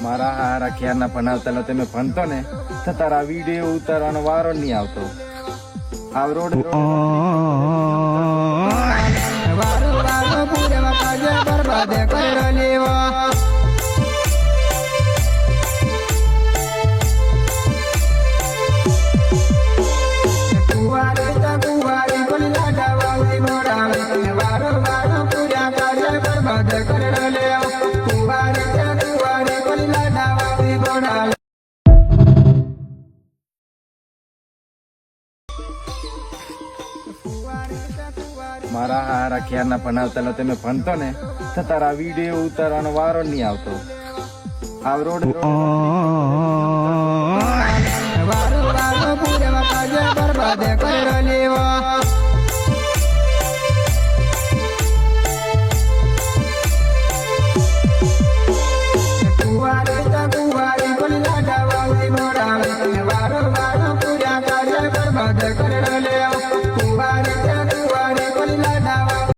મારા હારા ખ્યારના ભણાવતા તમે ભણતો ને તો તારા વિડીયો ઉતારવાનો વારો નહીં આવતો. આ રોડ વારો વારો પૂરવા કાજે બરબાદ કર લેવા કુવારી બોલી લાડાવાળી મોડાવે વારો વારો પૂર્યા કાજે બરબાદ કર લેવા કુવારી બોલી લાડાવાળી મોડાવે મારા હારા ખ્યારના ભણાવતા તમે ભણતો ને તો તારા વિડીયો ઉતારવાનો વારો નહીં આવતો. આ રોડ વારો વારો પૂરવા કાજે બરબાદ કર લેવા કુવારી બોલી લાડાવાળી મોડાવે વારો વારો પૂર્યા કાજે બરબાદ કર લેવા કુવારી